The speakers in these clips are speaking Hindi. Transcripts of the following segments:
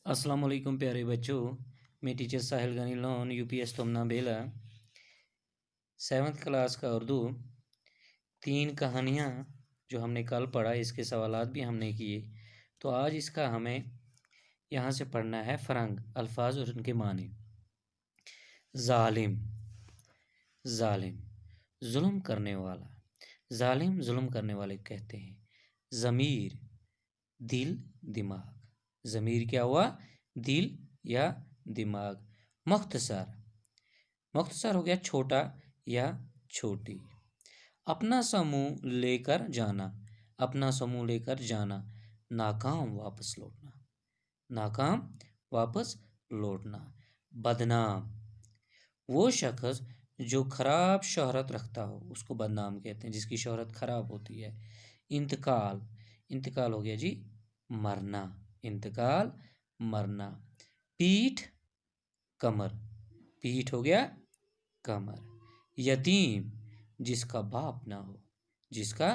अस्सलाम वालेकुम प्यारे बच्चों। मैं टीचर साहिल गनी लोन यूपीएस तुमना बेला 7th क्लास का उर्दू 3 कहानियाँ जो हमने कल पढ़ा, इसके सवालात भी हमने किए। तो आज इसका हमें यहाँ से पढ़ना है फ़रंग, अल्फाज और उनके माने। ज़ालिम, ज़ालिम जुल्म करने वाला, ज़ालिम जुल्म करने वाले कहते हैं। ज़मीर, दिल, दिमाग। ज़मीर क्या हुआ? दिल या दिमाग। मुख्तसर, मुख्तसर हो गया छोटा या छोटी। अपना समूह लेकर जाना, अपना समूह लेकर जाना। नाकाम वापस लौटना, नाकाम वापस लौटना। बदनाम, वो शख्स जो खराब शोहरत रखता हो उसको बदनाम कहते हैं, जिसकी शोहरत खराब होती है। इंतकाल, इंतकाल हो गया जी मरना, इंतकाल मरना। पीठ, कमर, पीठ हो गया कमर। यतीम, जिसका बाप ना हो, जिसका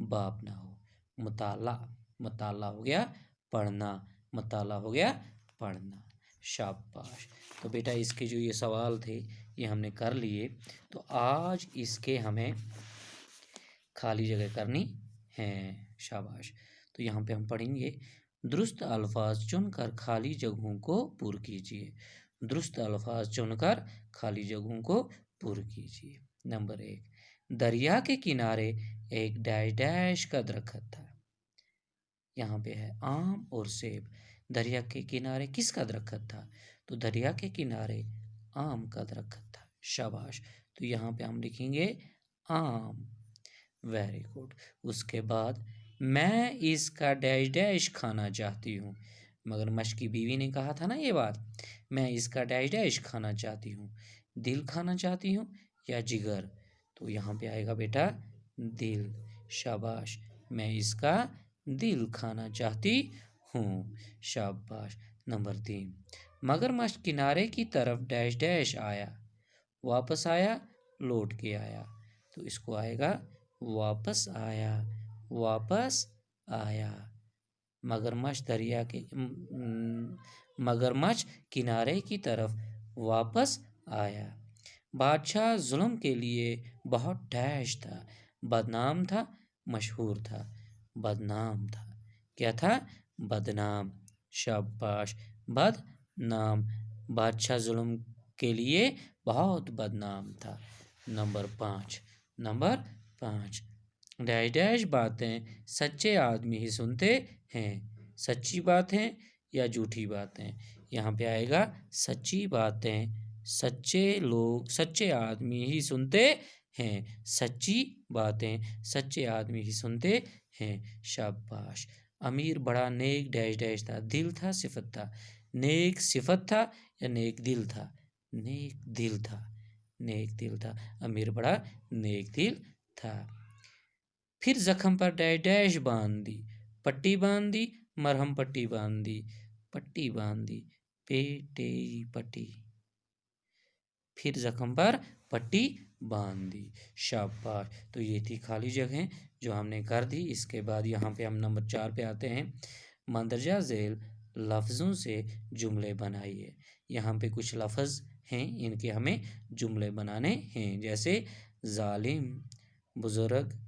बाप ना हो। मुताला, मुताला हो गया पढ़ना, मुताला हो गया पढ़ना। शाबाश। तो बेटा इसके जो ये सवाल थे ये हमने कर लिए। तो आज इसके हमें खाली जगह करनी है। शाबाश। तो यहाँ पे हम पढ़ेंगे, दुरुस्त अल्फाज चुनकर खाली जगहों को पूर्ण कीजिए। दुरुस्त अल्फाज चुनकर खाली जगहों को पूर्ण कीजिए। नंबर 1, दरिया के किनारे एक डैश डैश का दरख्त था। यहाँ पे है आम और सेब। दरिया के किनारे किसका दरख्त था? तो दरिया के किनारे आम का दरख्त था। शाबाश। तो यहाँ पे हम लिखेंगे आम। Very good. उसके बाद मैं इसका डैश डैश खाना चाहती हूँ। मगरमच्छ की बीवी ने कहा था ना ये बात, मैं इसका डैश डैश खाना चाहती हूँ। दिल खाना चाहती हूँ या जिगर? तो यहाँ पे आएगा बेटा दिल। शाबाश। मैं इसका दिल खाना चाहती हूँ। शाबाश। नंबर 3, मगरमच्छ किनारे की तरफ डैश डैश आया, वापस आया, लौट के आया। तो इसको आएगा वापस आया, वापस आया। मगरमच्छ दरिया के मगरमच्छ किनारे की तरफ वापस आया। बादशाह जुल्म के लिए बहुत डैश था, बदनाम था, मशहूर था। बदनाम था, क्या था? बदनाम। शाबाश। बदनाम, बादशाह जुल्म के लिए बहुत बदनाम था। नंबर 5, नंबर 5, डैश डैश बातें सच्चे आदमी ही सुनते हैं। सच्ची बातें या झूठी बातें? यहाँ पे आएगा सच्ची बातें सच्चे लोग, सच्चे आदमी ही सुनते हैं। सच्ची बातें सच्चे आदमी ही सुनते हैं। शाबाश। अमीर बड़ा नेक डैश डैश था। दिल था, सिफत था? नेक सिफत था या नेक दिल था? नेक दिल था, नेक दिल था। अमीर बड़ा नेक दिल था। फिर जख्म पर डैश डैश बांध दी, पट्टी बांध दी, मरहम पट्टी बांध दी, पट्टी बांध दी, पेटे पट्टी। फिर जख्म पर पट्टी बांध दी। शाबाश। तो ये थी खाली जगह जो हमने कर दी। इसके बाद यहाँ पे हम नंबर 4 पे आते हैं। मंदरजा झेल लफ्ज़ों से जुमले बनाइए। यहाँ पे कुछ लफ्ज़ हैं, इनके हमें जुमले बनाने हैं। जैसे जालिम, बुज़ुर्ग,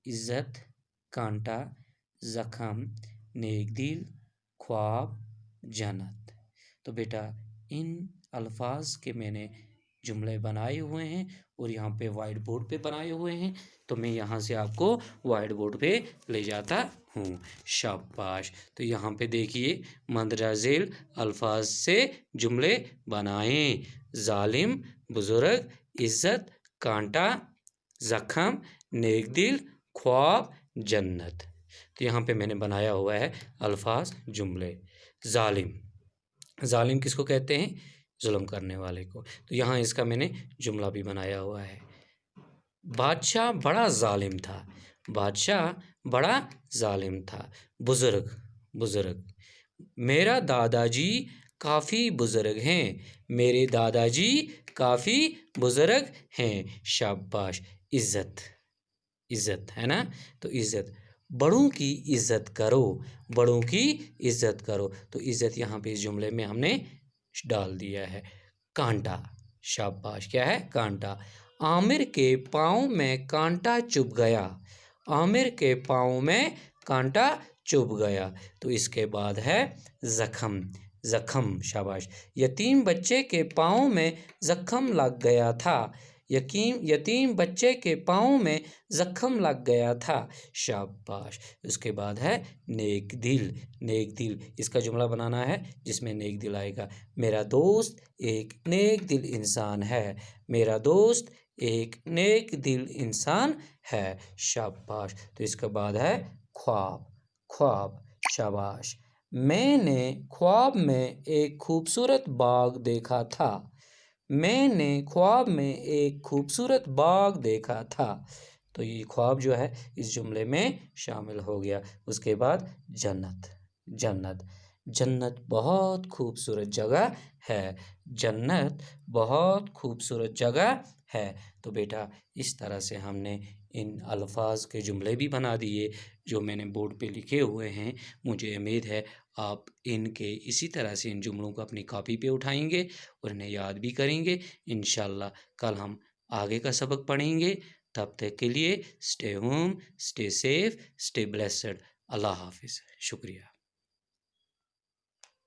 इज़्ज़त, कांटा, ज़ख़म, नेक दिल, ख्वाब, जन्नत। तो बेटा इन अल्फाज के मैंने जुमले बनाए हुए हैं और यहाँ पे वाइट बोर्ड पे बनाए हुए हैं। तो मैं यहाँ से आपको वाइट बोर्ड पे ले जाता हूँ। शाबाश। तो यहाँ पे देखिए, मंदरजा झेल अल्फाज से जुमले बनाएं। जालिम, बुज़ुर्ग, इज़्ज़त, कांटा, ज़ख़म, नेक दिल, ख्वाब, जन्नत। तो यहाँ पे मैंने बनाया हुआ है अल्फाज जुमले। जालिम, जालिम किसको कहते हैं? जुल्म करने वाले को। तो यहाँ इसका मैंने जुमला भी बनाया हुआ है। बादशाह बड़ा जालिम था, बादशाह बड़ा जालिम था। बुज़ुर्ग, बुज़ुर्ग, मेरा दादाजी काफ़ी बुज़ुर्ग हैं, मेरे दादाजी काफ़ी बुज़ुर्ग हैं। शाबाश। इज़्ज़त, इज़्ज़त है ना? तो इज़्ज़त, बड़ों की इज्जत करो, बड़ों की इज्जत करो। तो इज्जत यहाँ पे इस जुमले में हमने डाल दिया है। कांटा, शाबाश, क्या है? कांटा। आमिर के पाँव में कांटा चुभ गया, आमिर के पाँव में कांटा चुभ गया। तो इसके बाद है जख्म, जख्म, शाबाश। यतीम बच्चे के पाँव में जख्म लग गया था, यतीम बच्चे के पाँव में जख्म लग गया था, शाबाश। उसके बाद है नेक दिल, नेक दिल। इसका जुमला बनाना है जिसमें नेक दिल आएगा। मेरा दोस्त एक नेक दिल इंसान है, मेरा दोस्त एक नेक दिल इंसान है, शाबाश। तो इसके बाद है ख्वाब, ख्वाब, शाबाश। मैंने ख्वाब में एक खूबसूरत बाग देखा था, मैंने ख्वाब में एक खूबसूरत बाग देखा था। तो ये ख्वाब जो है इस जुमले में शामिल हो गया। उसके बाद जन्नत, जन्नत, जन्नत बहुत खूबसूरत जगह है, जन्नत बहुत खूबसूरत जगह है। तो बेटा इस तरह से हमने इन अल्फाज के जुमले भी बना दिए जो मैंने बोर्ड पे लिखे हुए हैं। मुझे उम्मीद है आप इनके इसी तरह से इन जुमलों को अपनी कॉपी पे उठाएंगे और इन्हें याद भी करेंगे। इंशाल्लाह कल हम आगे का सबक पढ़ेंगे। तब तक के लिए stay home, stay safe, stay blessed. Allah हाफिज़। शुक्रिया।